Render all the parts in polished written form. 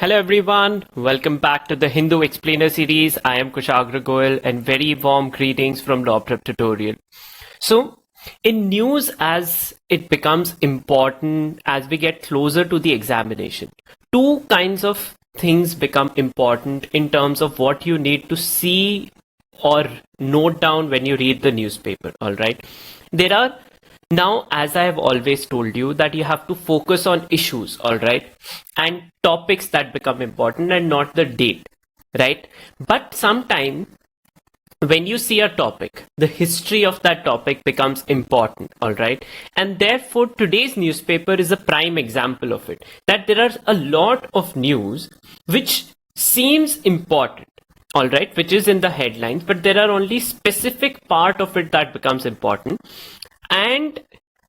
Hello everyone, welcome back to the Hindu Explainer series. I am Kushagra Goyal and very warm greetings from Law Prep Tutorial. So, in news as it becomes important as we get closer to the examination, two kinds of things become important in terms of what you need to see or note down when you read the newspaper, alright? There are now, as I have always told you, that you have to focus on issues, all right, and topics that become important and not the date, right? But sometimes when you see a topic, the history of that topic becomes important, all right? And therefore, today's newspaper is a prime example of it, that there are a lot of news which seems important, all right, which is in the headlines, but there are only specific part of it that becomes important. And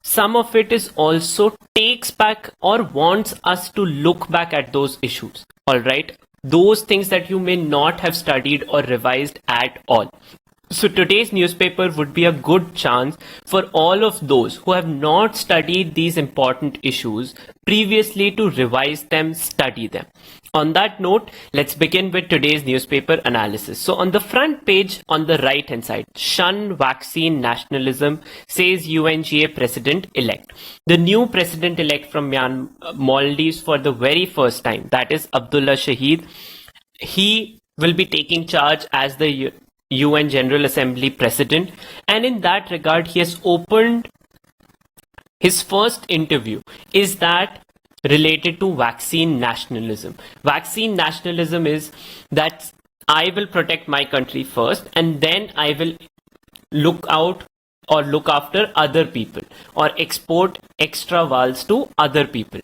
some of it is also takes back or wants us to look back at those issues, all right? Those things that you may not have studied or revised at all. So today's newspaper would be a good chance for all of those who have not studied these important issues previously to revise them, study them. On that note, let's begin with today's newspaper analysis. So on the front page, on the right hand side, shun vaccine nationalism, says UNGA president-elect. The new president-elect from Maldives for the very first time, that is Abdullah Shahid. He will be taking charge as the UN General Assembly president, and in that regard he has opened his first interview is that related to vaccine nationalism. Vaccine nationalism is that I will protect my country first and then I will look out or look after other people or export extra vials to other people.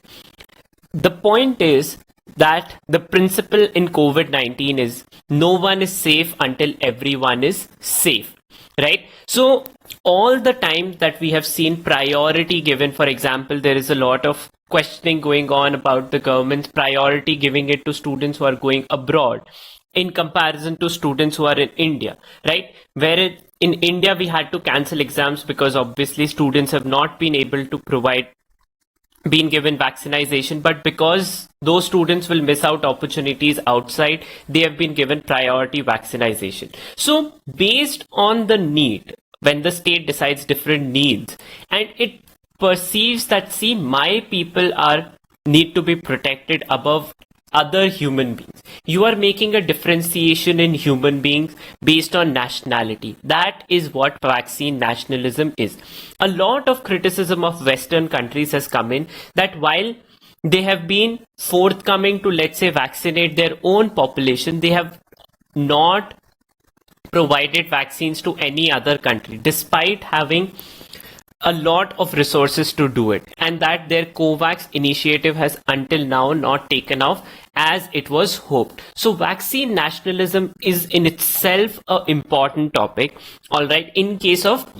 The point is that the principle in COVID-19 is no one is safe until everyone is safe, right? So all the time that we have seen priority given, for example, there is a lot of questioning going on about the government's priority giving it to students who are going abroad in comparison to students who are in India, right? Where in India we had to cancel exams because obviously students have not been able to been given vaccination, but because those students will miss out opportunities outside, they have been given priority vaccination. So based on the need, when the state decides different needs and it perceives that, see, my people need to be protected above other human beings, you are making a differentiation in human beings based on nationality. That is what vaccine nationalism is. A lot of criticism of Western countries has come in that while they have been forthcoming to, let's say, vaccinate their own population, they have not provided vaccines to any other country despite having a lot of resources to do it, and that their COVAX initiative has until now not taken off as it was hoped. So vaccine nationalism is in itself an important topic, all right, in case of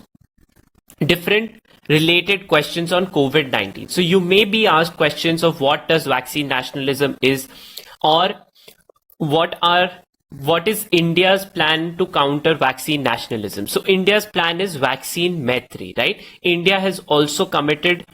different related questions on COVID-19. So you may be asked questions of what does vaccine nationalism is, or what is India's plan to counter vaccine nationalism? So India's plan is vaccine Maitri, right? India has also committed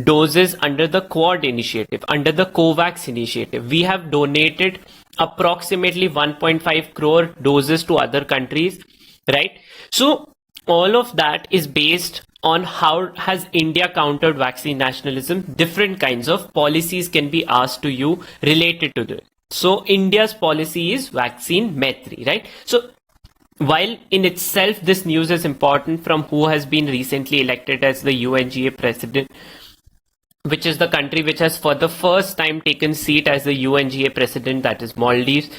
doses under the Quad initiative, under the COVAX initiative. We have donated approximately 1.5 crore doses to other countries, right? So all of that is based on how has India countered vaccine nationalism. Different kinds of policies can be asked to you related to this. So India's policy is vaccine Maitri, right? So while in itself this news is important from who has been recently elected as the UNGA president, which is the country which has for the first time taken seat as the UNGA president, that is Maldives,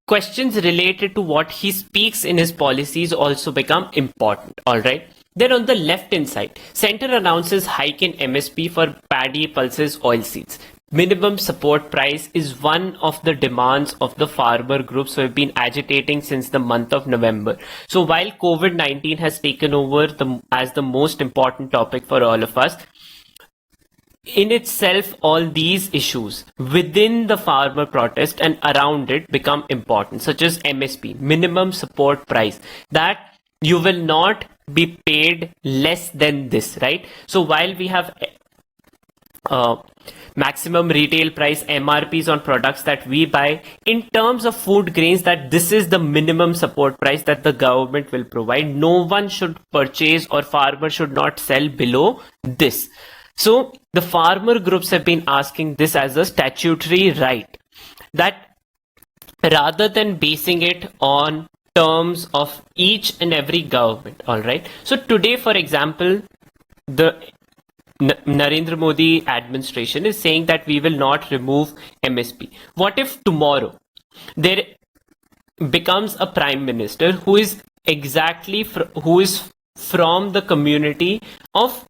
questions related to what he speaks in his policies also become important, all right? Then on the left hand side, Center announces hike in MSP for paddy, pulses, oilseeds. Minimum support price is one of the demands of the farmer groups who have been agitating since the month of November. So while COVID-19 has taken over as the most important topic for all of us, in itself, all these issues within the farmer protest and around it become important, such as MSP, minimum support price, that you will not be paid less than this, right? So while we have maximum retail price MRPs on products that we buy in terms of food grains, that this is the minimum support price that the government will provide. No one should purchase, or farmer should not sell below this. So the farmer groups have been asking this as a statutory right, that rather than basing it on terms of each and every government. All right. So today, for example, the Narendra Modi administration is saying that we will not remove MSP. What if tomorrow there becomes a prime minister who is who is from the community of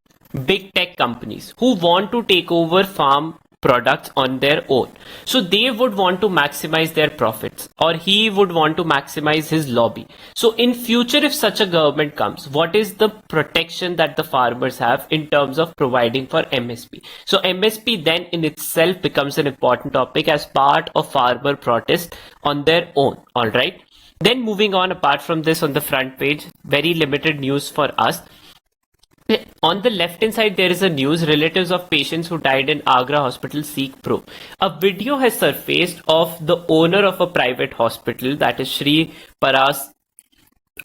big tech companies who want to take over farm products on their own? So they would want to maximize their profits, or he would want to maximize his lobby. So in future, if such a government comes, what is the protection that the farmers have in terms of providing for MSP? So MSP then in itself becomes an important topic as part of farmer protest on their own. All right. Then moving on, apart from this, on the front page, very limited news for us. On the left hand side, there is a news: relatives of patients who died in Agra hospital seek proof. A video has surfaced of the owner of a private hospital, that is Shri Paras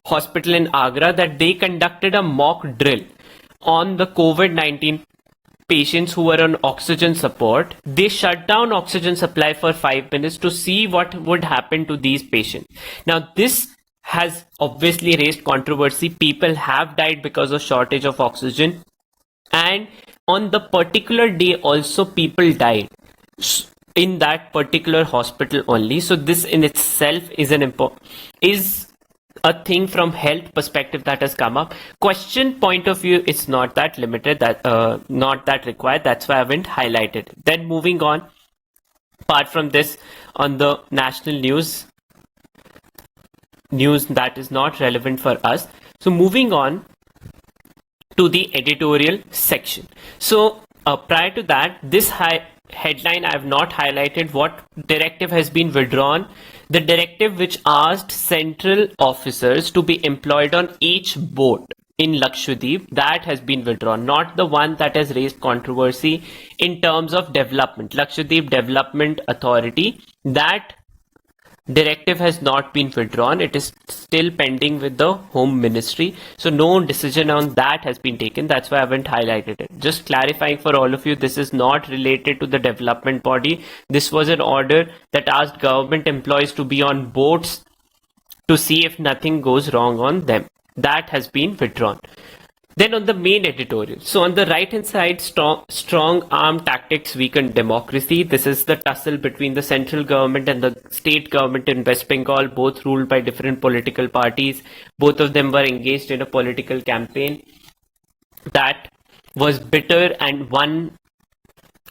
Hospital in Agra, that they conducted a mock drill on the COVID-19 patients who were on oxygen support. They shut down oxygen supply for 5 minutes to see what would happen to these patients. Now this has obviously raised controversy. People have died because of shortage of oxygen, and on the particular day also people died in that particular hospital only. So this in itself is a thing from health perspective that has come up. Question point of view, it's not that limited, that not that required. That's why I haven't highlighted. Then moving on, apart from this, on the national news that is not relevant for us. So moving on to the editorial section. So prior to that, this headline I have not highlighted what directive has been withdrawn. The directive which asked central officers to be employed on each boat in Lakshadweep, that has been withdrawn, not the one that has raised controversy in terms of development. Lakshadweep Development Authority, that directive has not been withdrawn. It is still pending with the Home Ministry. So no decision on that has been taken. That's why I haven't highlighted it. Just clarifying for all of you, this is not related to the development body. This was an order that asked government employees to be on boats to see if nothing goes wrong on them. That has been withdrawn. Then on the main editorial, so on the right hand side, strong arm tactics weaken democracy. This is the tussle between the central government and the state government in West Bengal, both ruled by different political parties. Both of them were engaged in a political campaign that was bitter, and one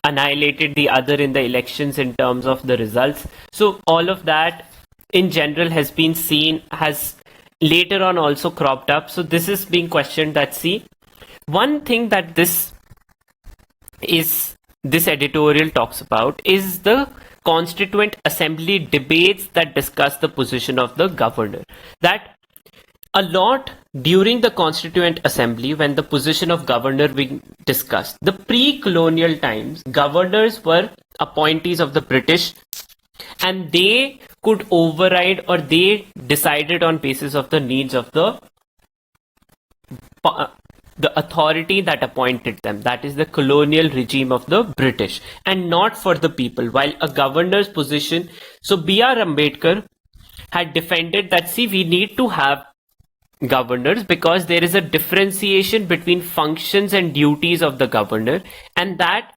annihilated the other in the elections in terms of the results. So all of that in general has been seen, has later on also cropped up. So this is being questioned, that see, one thing that this editorial talks about is the Constituent Assembly debates that discuss the position of the governor. That a lot during the Constituent Assembly, when the position of governor being discussed, the pre-colonial times, governors were appointees of the British, and they could override, or they decided on basis of the needs of the authority that appointed them, that is the colonial regime of the British, and not for the people. While a governor's position, so B.R. Ambedkar had defended that, see, we need to have governors because there is a differentiation between functions and duties of the governor, and that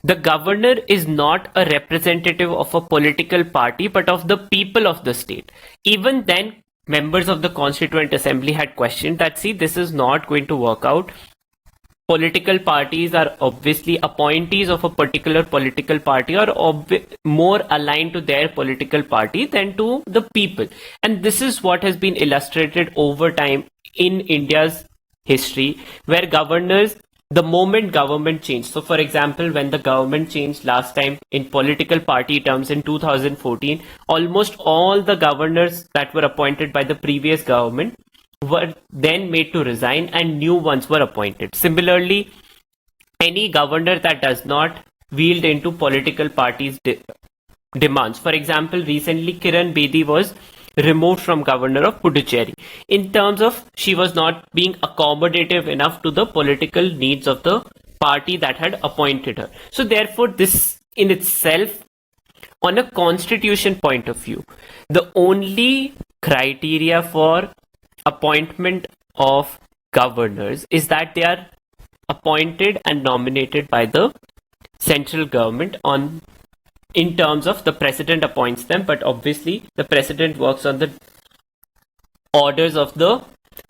the governor is not a representative of a political party but of the people of the state. Even then, members of the Constituent Assembly had questioned that, see, this is not going to work out. Political parties are obviously appointees of a particular political party, or more aligned to their political party than to the people. And this is what has been illustrated over time in India's history, where governors, the moment government changed. So for example, when the government changed last time in political party terms in 2014, almost all the governors that were appointed by the previous government were then made to resign and new ones were appointed. Similarly, any governor that does not wheeled into political parties' demands. For example, recently Kiran Bedi was removed from governor of Puducherry in terms of she was not being accommodative enough to the political needs of the party that had appointed her. So therefore, this in itself, on a constitution point of view, the only criteria for appointment of governors is that they are appointed and nominated by the central government on in terms of the president appoints them, but obviously the president works on the orders of the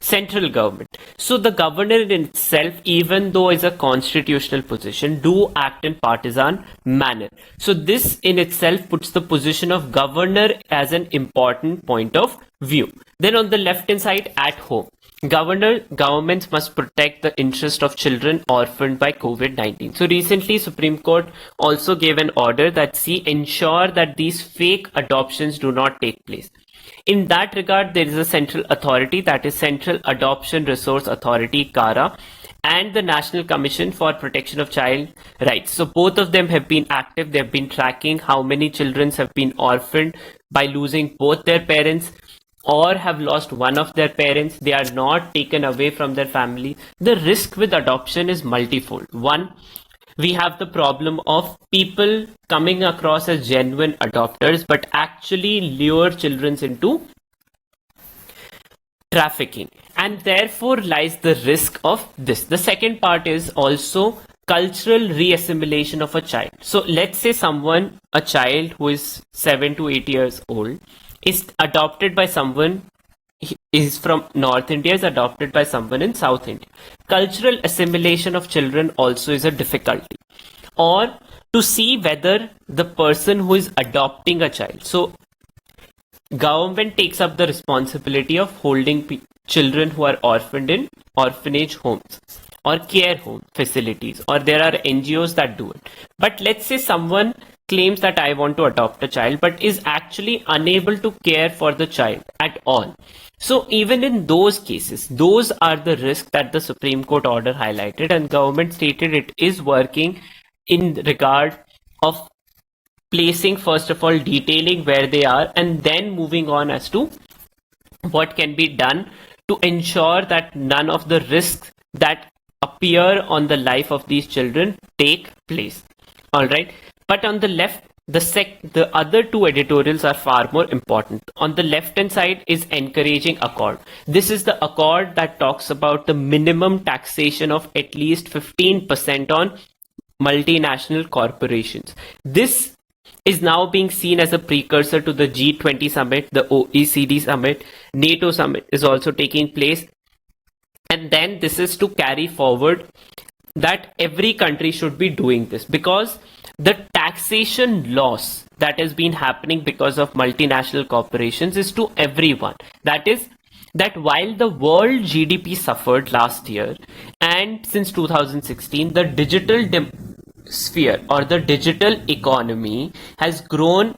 central government. So the governor in itself, even though is a constitutional position, do act in partisan manner. So this in itself puts the position of governor as an important point of view. Then on the left hand side, at home, governments must protect the interest of children orphaned by COVID-19. So recently, Supreme Court also gave an order that ensure that these fake adoptions do not take place. In that regard, there is a central authority, that is Central Adoption Resource Authority, CARA, and the National Commission for Protection of Child Rights. So both of them have been active. They have been tracking how many children have been orphaned by losing both their parents or have lost one of their parents. They are not taken away from their family. The risk with adoption is multifold. One, we have the problem of people coming across as genuine adopters but actually lure children into trafficking, and therefore lies the risk of this. The second part is also cultural re-assimilation of a child. So let's say a child who is 7 to 8 years old is adopted by someone, is from North India, is adopted by someone in South India. Cultural assimilation of children also is a difficulty. Or to see whether the person who is adopting a child, so government takes up the responsibility of holding children who are orphaned in orphanage homes or care home facilities, or there are NGOs that do it. But let's say someone claims that I want to adopt a child but is actually unable to care for the child at all. So even in those cases, those are the risks that the Supreme Court order highlighted, and government stated it is working in regard of placing, first of all, detailing where they are, and then moving on as to what can be done to ensure that none of the risks that appear on the life of these children take place. All right. But on the left, the other two editorials are far more important. On the left hand side is encouraging accord. This is the accord that talks about the minimum taxation of at least 15% on multinational corporations. This is now being seen as a precursor to the G20 summit, the OECD summit, NATO summit is also taking place. And then this is to carry forward that every country should be doing this, because the taxation loss that has been happening because of multinational corporations is to everyone. That is, that while the world GDP suffered last year and since 2016, the digital sphere or the digital economy has grown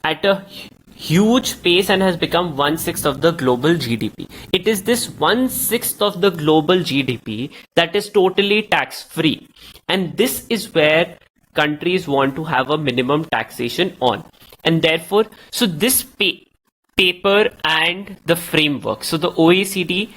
at a huge pace and has become 1/6 of the global GDP. It is this 1/6 of the global GDP that is totally tax free, and this is where countries want to have a minimum taxation on. And therefore, so this paper and the framework, so the OECD,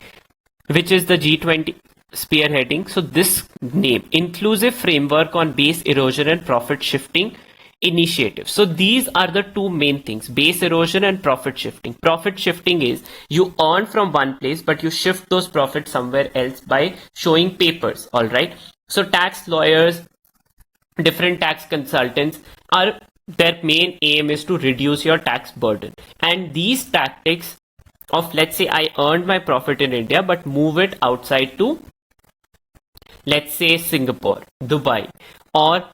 which is the G20 spearheading, so this name, Inclusive Framework on Base Erosion and Profit Shifting Initiative. So these are the two main things: base erosion and profit shifting. Profit shifting is you earn from one place but you shift those profits somewhere else by showing papers. All right. So tax lawyers, different tax consultants, their main aim is to reduce your tax burden. And these tactics of, let's say I earned my profit in India but move it outside to, let's say, Singapore, Dubai, or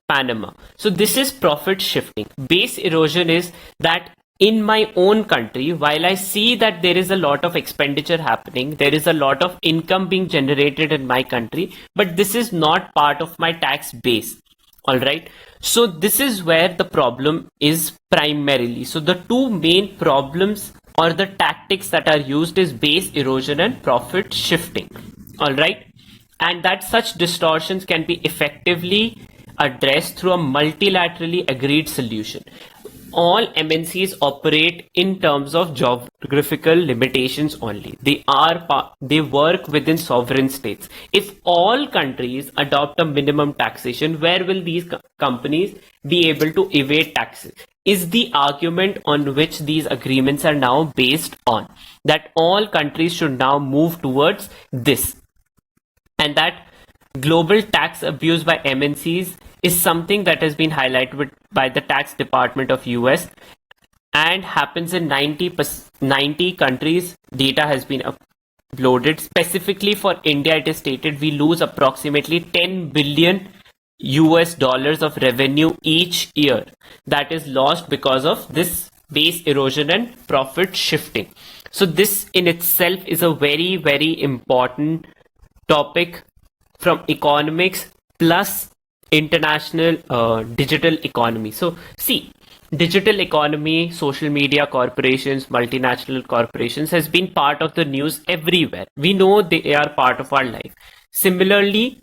Panama. So this is profit shifting. Base erosion is that in my own country, while I see that there is a lot of expenditure happening, there is a lot of income being generated in my country, but this is not part of my tax base. All right. So this is where the problem is primarily. So the two main problems or the tactics that are used is base erosion and profit shifting. All right. And that such distortions can be effectively addressed through a multilaterally agreed solution. All MNCs operate in terms of geographical limitations only. They work within sovereign states. If all countries adopt a minimum taxation, where will these companies be able to evade taxes? Is the argument on which these agreements are now based on, that all countries should now move towards this, and that global tax abuse by MNCs is something that has been highlighted by the tax department of US and happens in 90 countries. Data has been uploaded. Specifically for India, it is stated we lose approximately 10 billion US dollars of revenue each year that is lost because of this base erosion and profit shifting. So this in itself is a very, very important topic from economics plus international digital economy. So see, digital economy, social media corporations, multinational corporations has been part of the news everywhere. We know they are part of our life. Similarly,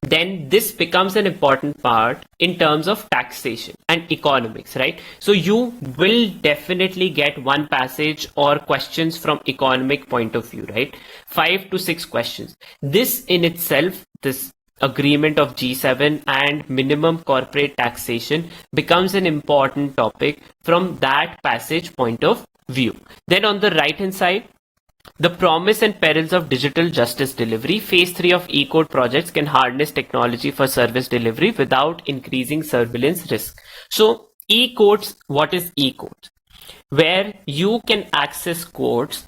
then this becomes an important part in terms of taxation and economics, right? So you will definitely get one passage or questions from economic point of view, right? 5 to 6 questions. This in itself, this agreement of G7 and minimum corporate taxation becomes an important topic from that passage point of view. Then on the right hand side, the promise and perils of digital justice delivery. Phase 3 of E-Code projects can harness technology for service delivery without increasing surveillance risk. So E-Codes, what is E-Codes? Where you can access codes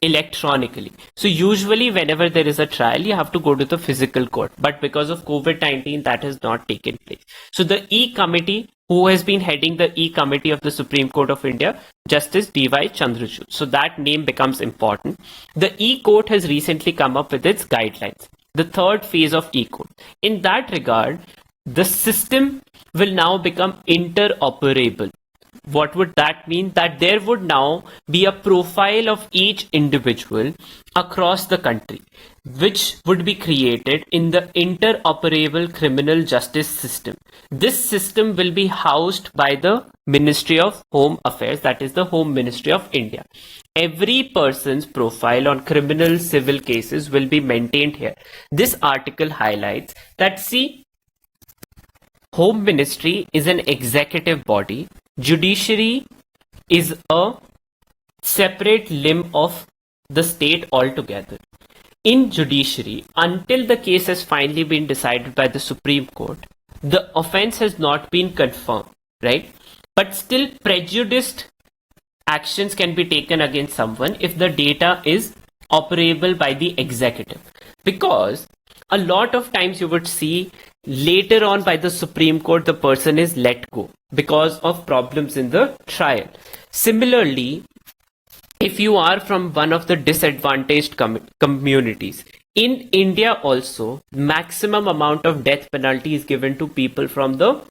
electronically. So usually whenever there is a trial, you have to go to the physical court. But because of COVID-19, that has not taken place. So the E-Committee, who has been heading the E-Committee of the Supreme Court of India, Justice D.Y. Chandrachud. So that name becomes important. The E-Court has recently come up with its guidelines, the third phase of E-Code. In that regard, the system will now become interoperable. What would that mean? That there would now be a profile of each individual across the country, which would be created in the interoperable criminal justice system. This system will be housed by the Ministry of Home Affairs, that is the Home Ministry of India. Every person's profile on criminal civil cases will be maintained here. This article highlights that, see, Home Ministry is an executive body. Judiciary is a separate limb of the state altogether. In judiciary, until the case has finally been decided by the Supreme Court, the offense has not been confirmed, right? But still, prejudiced actions can be taken against someone if the data is operable by the executive. Because a lot of times you would see later on by the Supreme Court, the person is let go because of problems in the trial. Similarly, if you are from one of the disadvantaged communities, in India also, maximum amount of death penalty is given to people from the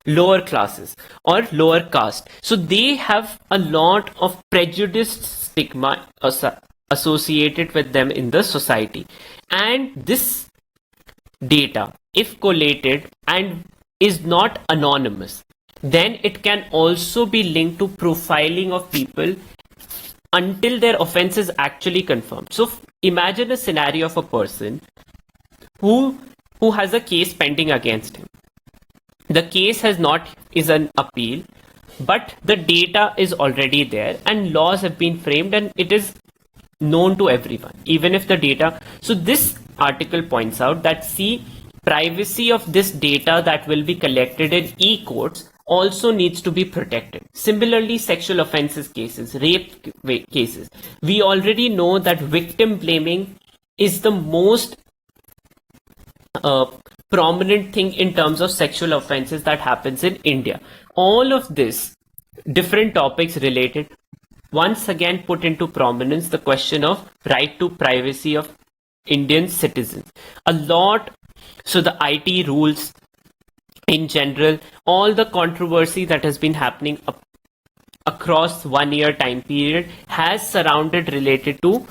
lower classes or lower caste. So they have a lot of prejudiced stigma associated with them in the society. And this data, if collated and is not anonymous, then it can also be linked to profiling of people until their offense is actually confirmed. So imagine a scenario of a person who has a case pending against him. The case is an appeal, but the data is already there and laws have been framed and it is known to everyone, even if the data. So this article points out that, see, privacy of this data that will be collected in e-courts also needs to be protected. Similarly, sexual offenses cases, rape cases, we already know that victim blaming is the most prominent thing in terms of sexual offenses that happens in India. All of this, different topics related, once again put into prominence the question of right to privacy of Indian citizens. A lot, so the IT rules in general, all the controversy that has been happening across 1 year time period has surrounded related to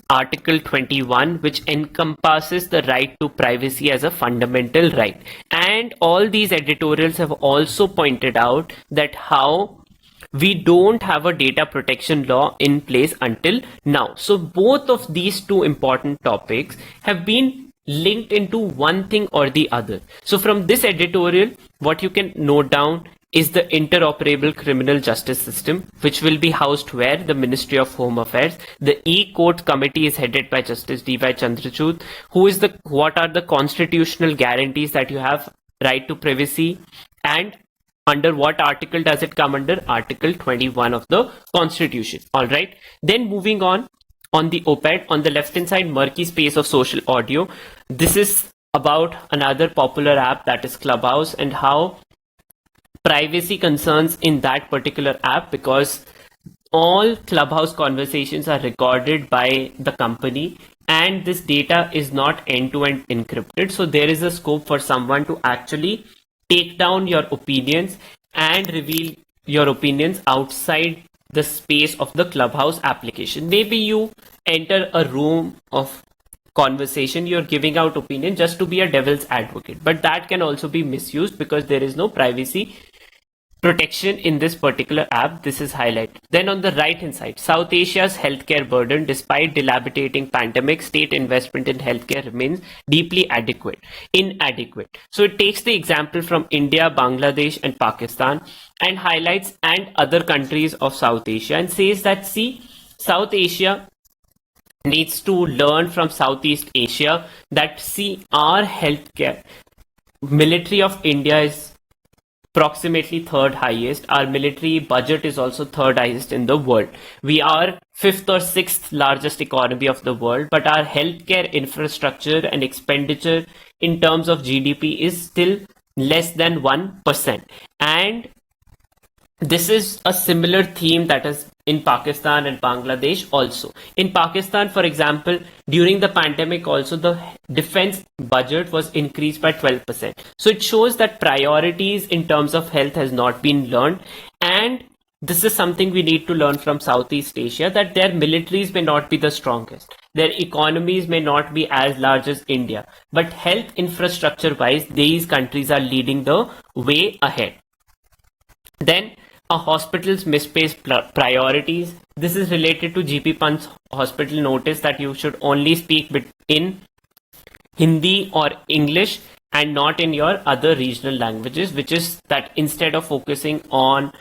Article 21, which encompasses the right to privacy as a fundamental right. And all these editorials have also pointed out that how we don't have a data protection law in place until now. So both of these two important topics have been linked into one thing or the other. So from this editorial, what you can note down is the interoperable criminal justice system, which will be housed where? The Ministry of Home Affairs. The E-Court Committee is headed by Justice D.Y. Chandrachud. What are the constitutional guarantees that you have right to privacy, and under what article does it come under? Article 21 of the Constitution. All right. Then moving on the op-ed, on the left hand side, murky space of social audio. This is about another popular app, that is Clubhouse, and how privacy concerns in that particular app, because all Clubhouse conversations are recorded by the company and this data is not end-to-end encrypted. So there is a scope for someone to actually take down your opinions and reveal your opinions outside the space of the Clubhouse application. Maybe you enter a room of conversation, you're giving out opinion just to be a devil's advocate, but that can also be misused because there is no privacy protection in this particular app. This is highlighted. Then on the right hand side, South Asia's healthcare burden. Despite dilapidating pandemic, state investment in healthcare remains deeply inadequate. So it takes the example from India, Bangladesh and Pakistan and highlights and other countries of South Asia and says that, see, South Asia needs to learn from Southeast Asia that, see, our healthcare, military of India is approximately third highest. Our military budget is also third highest in the world. We are fifth or sixth largest economy of the world, but our healthcare infrastructure and expenditure in terms of GDP is still less than 1%. And this is a similar theme that is in Pakistan and Bangladesh also. In Pakistan, for example, during the pandemic also, the defense budget was increased by 12%. So it shows that priorities in terms of health has not been learned. And this is something we need to learn from Southeast Asia, that their militaries may not be the strongest. Their economies may not be as large as India. But health infrastructure wise, these countries are leading the way ahead. Then a hospital's misplaced priorities. This is related to GP Pant's hospital notice that you should only speak in Hindi or English and not in your other regional languages, which is that instead of focusing on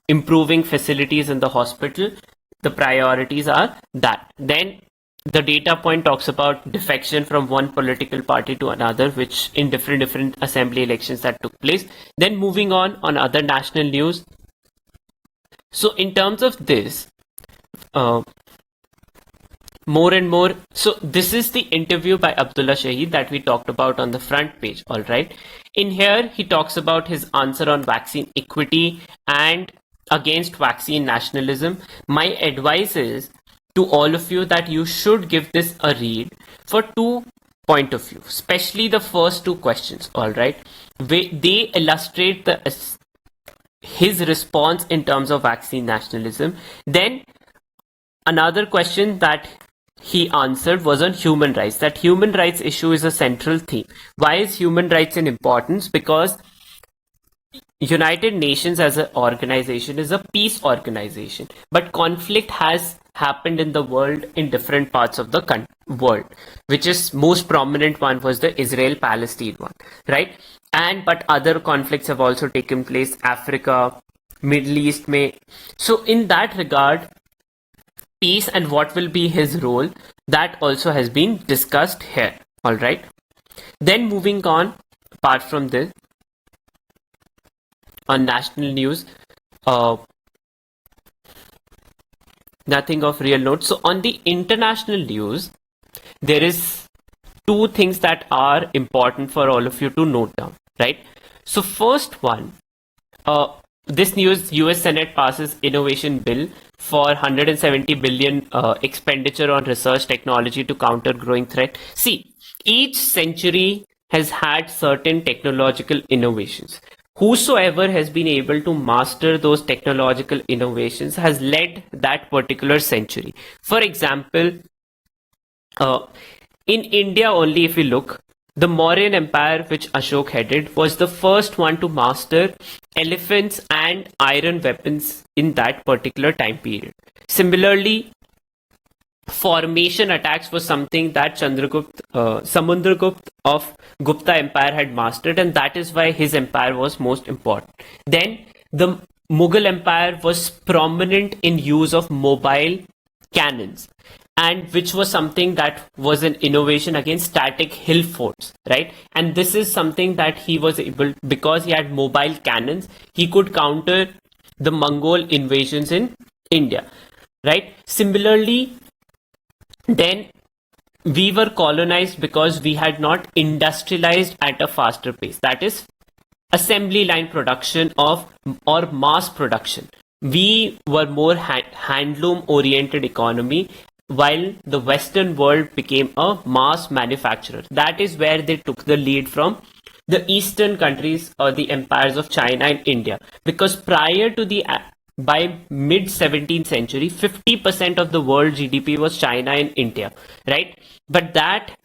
improving facilities in the hospital, the priorities are that. Then the data point talks about defection from one political party to another, which in different assembly elections that took place. Then moving on other national news. So in terms of this, more and more, so this is the interview by Abdullah Shahid that we talked about on the front page. All right. In here, he talks about his answer on vaccine equity and against vaccine nationalism. My advice is to all of you that you should give this a read for two point of view, especially the first two questions. All right. They illustrate his response in terms of vaccine nationalism. Then another question that he answered was on human rights, that human rights issue is a central theme. Why is human rights an importance? Because United Nations as an organization is a peace organization, but conflict has happened in the world in different parts of the world, which is most prominent one was the Israel-Palestine one, right? But other conflicts have also taken place, Africa, Middle East may. So in that regard, peace and what will be his role, that also has been discussed here. All right. Then moving on, apart from this, on national news, nothing of real note. So on the international news, there is two things that are important for all of you to note down, right? So first one, this news, US Senate passes innovation bill for 170 billion expenditure on research technology to counter growing threat. See, each century has had certain technological innovations. Whosoever has been able to master those technological innovations has led that particular century. For example, Uh, in India only, if we look, the Mauryan Empire, which Ashok headed, was the first one to master elephants and iron weapons in that particular time period. Similarly, formation attacks was something that Samundragupta of Gupta Empire had mastered, and that is why his empire was most important. Then the Mughal Empire was prominent in use of mobile cannons, and which was something that was an innovation against static hill forts, right? And this is something that he was able, because he had mobile cannons, he could counter the Mongol invasions in India, right? Similarly, then we were colonized because we had not industrialized at a faster pace. That is assembly line production of or mass production. We were more handloom oriented economy, while the Western world became a mass manufacturer. That is where they took the lead from the Eastern countries or the empires of China and India. Because prior to the by mid 17th century, 50% of the world GDP was China and India, right? But that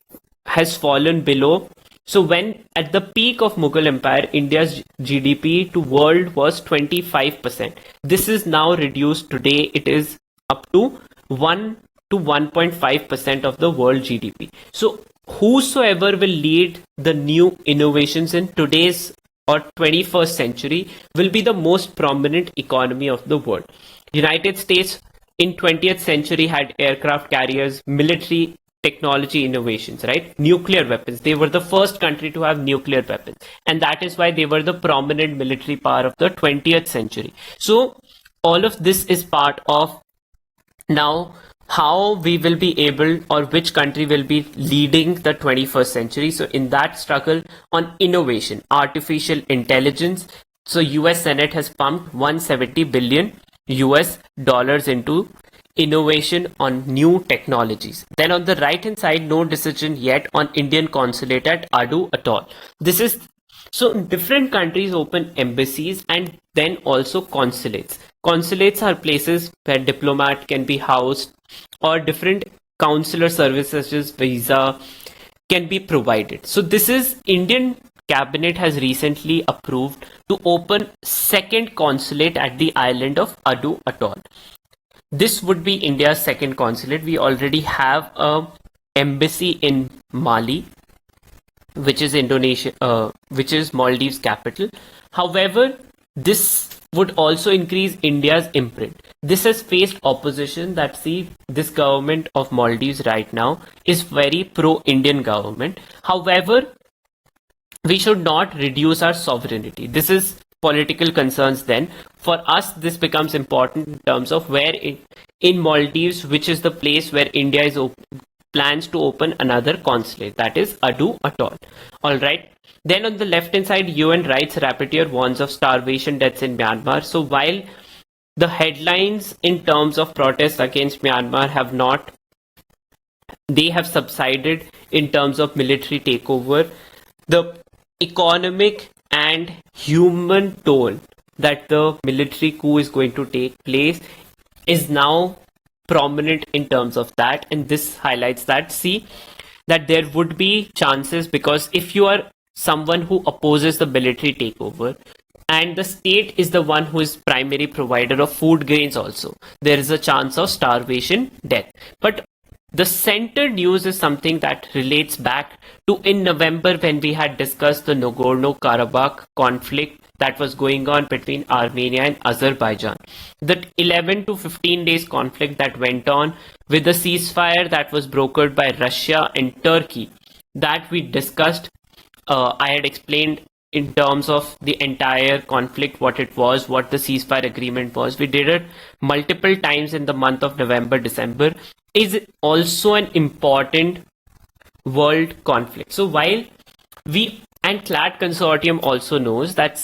has fallen below. So when at the peak of Mughal Empire, India's GDP to world was 25%. This is now reduced. Today it is up to 1 to 1.5% of the world GDP. So whosoever will lead the new innovations in today's or 21st century will be the most prominent economy of the world. United States in 20th century had aircraft carriers, military technology innovations, right? Nuclear weapons. They were the first country to have nuclear weapons. And that is why they were the prominent military power of the 20th century. So all of this is part of now how we will be able, or which country will be leading the 21st century. So in that struggle on innovation, artificial intelligence, so US Senate has pumped 170 billion US dollars into innovation on new technologies. Then on the right hand side, no decision yet on Indian consulate at Adu Atoll. This is so different countries open embassies and then also consulates. Consulates are places where diplomat can be housed, or different consular services such as visa can be provided. So this is Indian cabinet has recently approved to open second consulate at the island of Adu Atoll. This would be India's second consulate. We already have a embassy in Mali, which is Indonesia, which is Maldives capital. However, this would also increase India's imprint. This has faced opposition that this government of Maldives right now is very pro-Indian government. However, we should not reduce our sovereignty. This is political concerns then. For us, this becomes important in terms of where in Maldives, which is the place where India is plans to open another consulate, that is Adu Atoll. All right. Then on the left hand side, UN Rights Rapporteur warns of starvation deaths in Myanmar. So while the headlines in terms of protests against Myanmar they have subsided in terms of military takeover, the economic and human toll that the military coup is going to take place is now prominent in terms of that. And this highlights that that there would be chances, because if you are someone who opposes the military takeover and the state is the one who is primary provider of food grains also, there is a chance of starvation death. But the center news is something that relates back to in November when we had discussed the Nagorno-Karabakh conflict that was going on between Armenia and Azerbaijan. The 11 to 15 days conflict that went on with the ceasefire that was brokered by Russia and Turkey that we discussed. I had explained in terms of the entire conflict, what it was, what the ceasefire agreement was. We did it multiple times in the month of November, December. Is also an important world conflict. So while we and CLAD consortium also knows that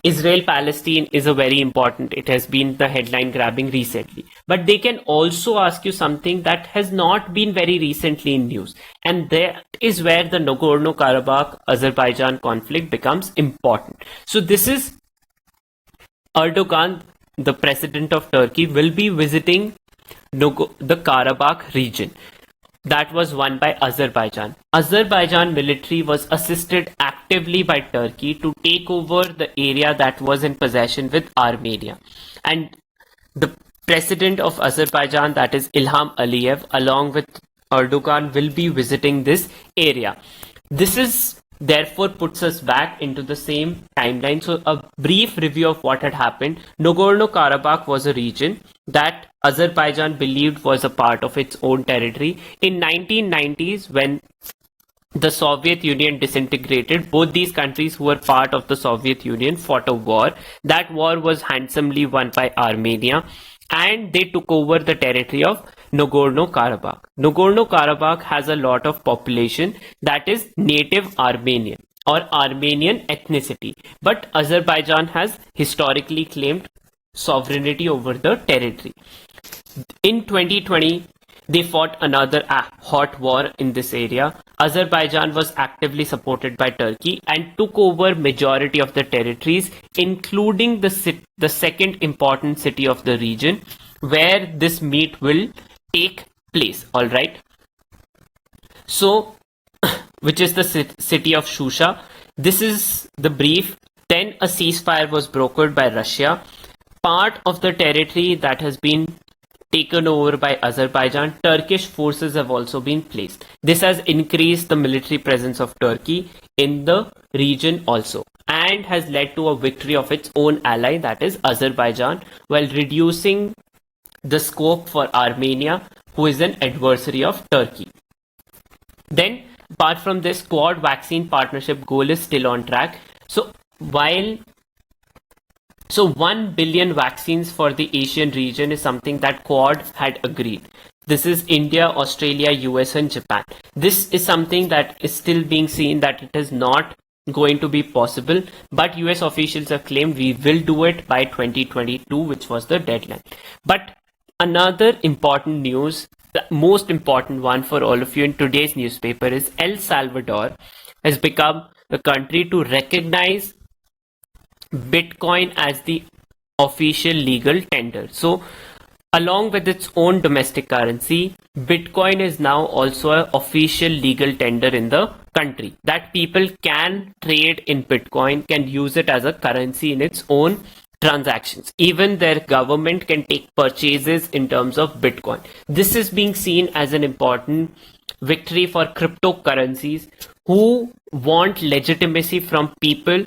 Israel-Palestine is a very important, it has been the headline grabbing recently, but they can also ask you something that has not been very recently in news, and that is where the Nagorno-Karabakh Azerbaijan conflict becomes important. So this is Erdogan, the president of Turkey, will be visiting the Karabakh region. that was won by Azerbaijan. Azerbaijan military was assisted actively by Turkey to take over the area that was in possession with Armenia. And the president of Azerbaijan, that is Ilham Aliyev, along with Erdogan, will be visiting this area. This is therefore puts us back into the same timeline. So a brief review of what had happened. Nagorno-Karabakh was a region that Azerbaijan believed was a part of its own territory. In 1990s, when the Soviet Union disintegrated, both these countries who were part of the Soviet Union fought a war. That war was handsomely won by Armenia, and they took over the territory of Nagorno-Karabakh. Nagorno-Karabakh has a lot of population that is native Armenian or Armenian ethnicity, but Azerbaijan has historically claimed sovereignty over the territory. In 2020, they fought another hot war in this area. Azerbaijan was actively supported by Turkey and took over majority of the territories, including the second important city of the region where this meet will take place. All right. So, which is the city of Shusha. This is the brief. Then a ceasefire was brokered by Russia. Part of the territory that has been taken over by Azerbaijan, Turkish forces have also been placed. This has increased the military presence of Turkey in the region also, and has led to a victory of its own ally, that is Azerbaijan, while reducing the scope for Armenia, who is an adversary of Turkey. Then, apart from this, Quad vaccine partnership goal is still on track. So 1 billion vaccines for the Asian region is something that Quad had agreed. This is India, Australia, US and Japan. This is something that is still being seen that it is not going to be possible, but US officials have claimed we will do it by 2022, which was the deadline. But another important news, the most important one for all of you in today's newspaper, is El Salvador has become the country to recognize Bitcoin as the official legal tender. So, along with its own domestic currency, Bitcoin is now also an official legal tender in the country, that people can trade in Bitcoin, can use it as a currency in its own transactions. Even their government can take purchases in terms of Bitcoin. This is being seen as an important victory for cryptocurrencies who want legitimacy from people.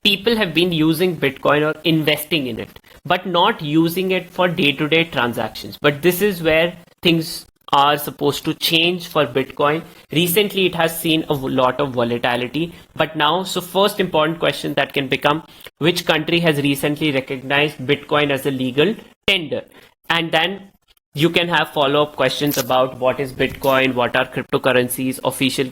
People have been using Bitcoin or investing in it, but not using it for day-to-day transactions. But this is where things are supposed to change for Bitcoin. Recently, it has seen a lot of volatility, but now, so first important question that can become, which country has recently recognized Bitcoin as a legal tender? And then you can have follow-up questions about what is Bitcoin, what are cryptocurrencies, official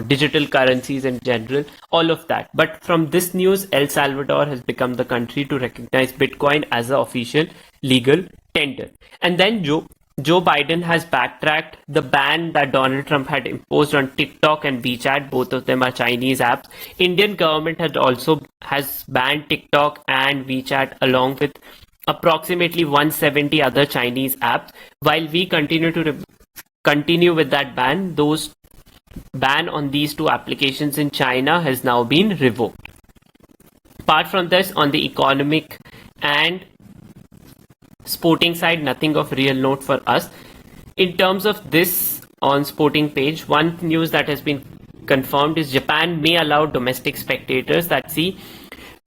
digital currencies in general, all of that. But from this news, El Salvador has become the country to recognize Bitcoin as an official legal tender. And then Joe Biden has backtracked the ban that Donald Trump had imposed on TikTok and WeChat. Both of them are Chinese apps. Indian government has banned TikTok and WeChat along with approximately 170 other Chinese apps. While we continue with that ban, those ban on these two applications in China has now been revoked. Apart from this, on the economic and sporting side, nothing of real note for us. In terms of this on sporting page, one news that has been confirmed is Japan may allow domestic spectators. That see,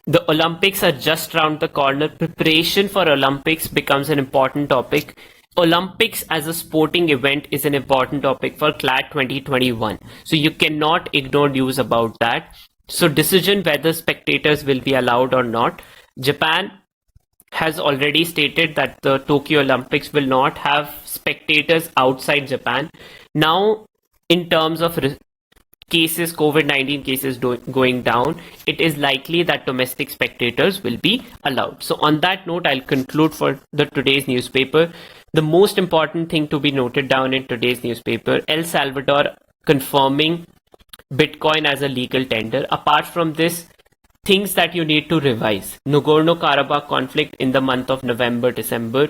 the Olympics are just around the corner. Preparation for Olympics becomes an important topic. Olympics as a sporting event is an important topic for CLAT 2021. So you cannot ignore news about that. So decision whether spectators will be allowed or not. Japan has already stated that the Tokyo Olympics will not have spectators outside Japan. Now, in terms of cases, COVID-19 cases going down, it is likely that domestic spectators will be allowed. So on that note, I'll conclude for today's newspaper. The most important thing to be noted down in today's newspaper, El Salvador confirming Bitcoin as a legal tender. Apart from this, things that you need to revise. Nagorno-Karabakh conflict in the month of November, December.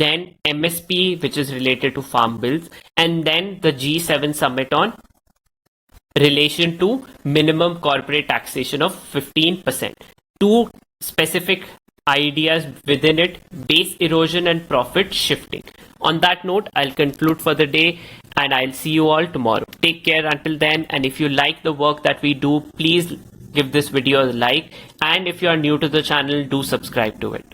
then MSP, which is related to farm bills, and then the G7 summit on relation to minimum corporate taxation of 15%. Two specific ideas within it: base erosion and profit shifting. On that note, I'll conclude for the day, and I'll see you all tomorrow. Take care until then, and if you like the work that we do, please give this video a like, and if you are new to the channel, do subscribe to it.